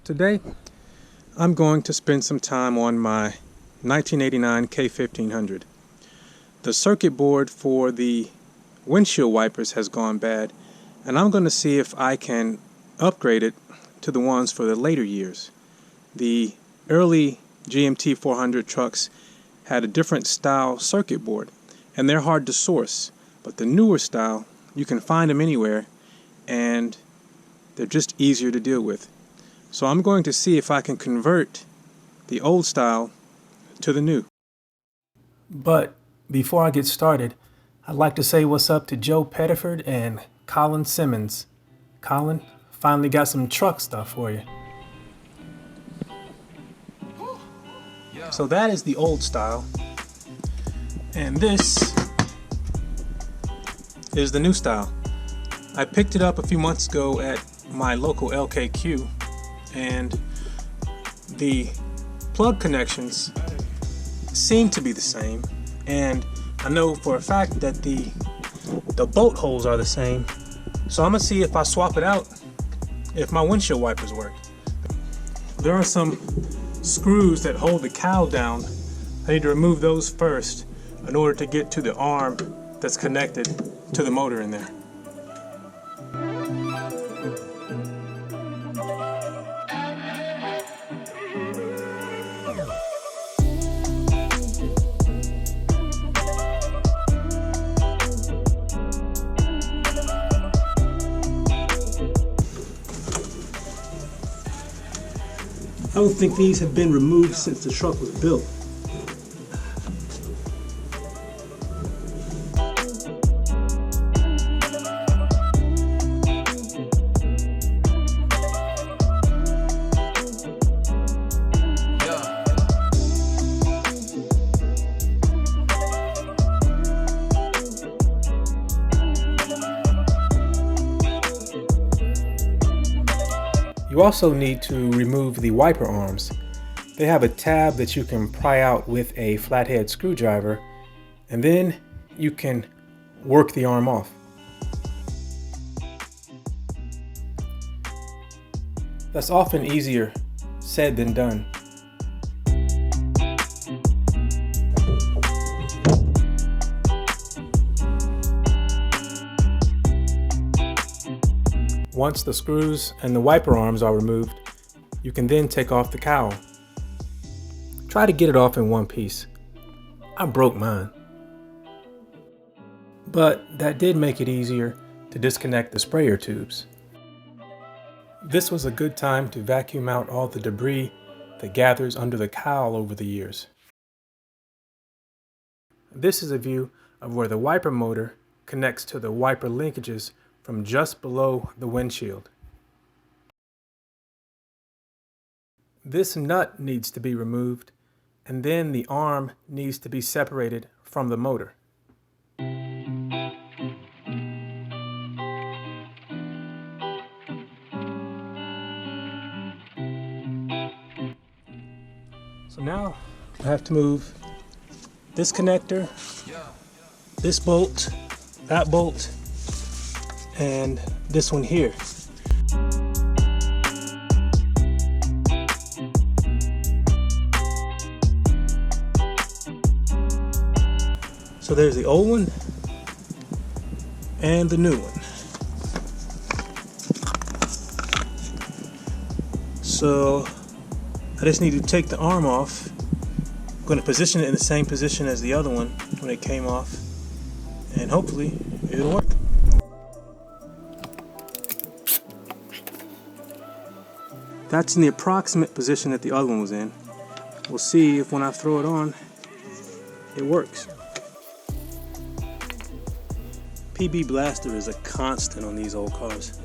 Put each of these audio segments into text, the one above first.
Today, I'm going to spend some time on my 1989 K1500. The circuit board for the windshield wipers has gone bad, and I'm going to see if I can upgrade it to the ones for the later years. The early GMT400 trucks had a different style circuit board, and they're hard to source, but the newer style, you can find them anywhere, and they're just easier to deal with. So I'm going to see if I can convert the old style to the new. But before I get started, I'd like to say what's up to Joe Pettiford and Colin Simmons. Colin, finally got some truck stuff for you. So that is the old style, and this is the new style. I picked it up a few months ago at my local LKQ, and the plug connections seem to be the same, and I know for a fact that the bolt holes are the same. So I'm gonna see if I swap it out, if my windshield wipers work. There are some screws that hold the cowl down. I need to remove those first in order to get to the arm that's connected to the motor in there. I don't think these have been removed since the truck was built. You also need to remove the wiper arms. They have a tab that you can pry out with a flathead screwdriver, and then you can work the arm off. That's often easier said than done. Once the screws and the wiper arms are removed, you can then take off the cowl. Try to get it off in one piece. I broke mine. But that did make it easier to disconnect the sprayer tubes. This was a good time to vacuum out all the debris that gathers under the cowl over the years. This is a view of where the wiper motor connects to the wiper linkages from just below the windshield. This nut needs to be removed, and then the arm needs to be separated from the motor. So now I have to move this connector, this bolt, that bolt, and this one here. So there's the old one and the new one. So I just need to take the arm off. I'm going to position it in the same position as the other one when it came off, and hopefully it'll work. That's in the approximate position that the other one was in. We'll see if when I throw it on, it works. PB Blaster is a constant on these old cars.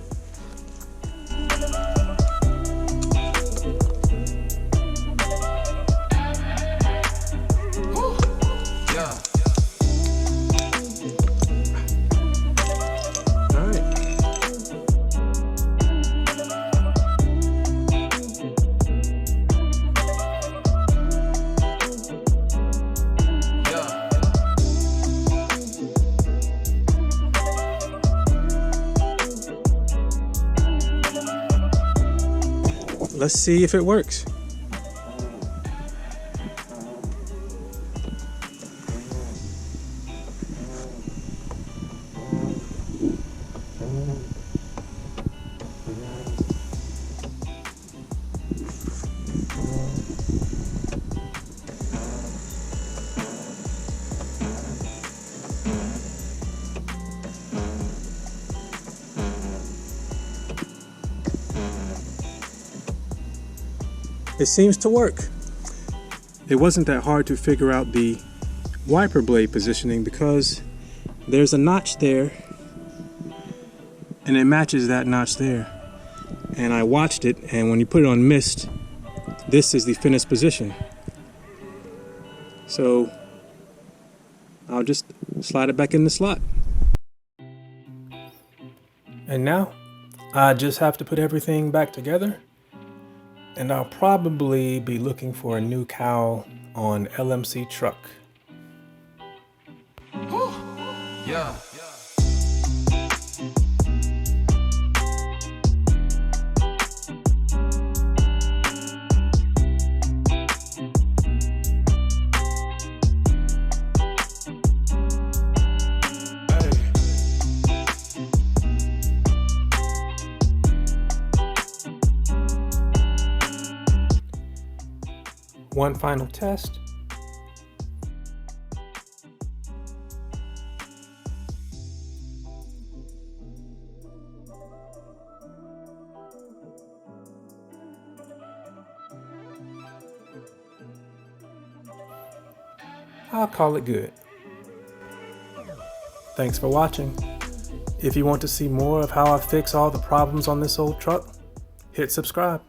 let's see if it works. It seems to work. It wasn't that hard to figure out the wiper blade positioning because there's a notch there and it matches that notch there. And I watched it, and when you put it on mist, this is the finished position. So I'll just slide it back in the slot. And now I just have to put everything back together. And I'll probably be looking for a new cowl on LMC Truck. Yeah. One final test. I'll call it good. Thanks for watching. If you want to see more of how I fix all the problems on this old truck, hit subscribe.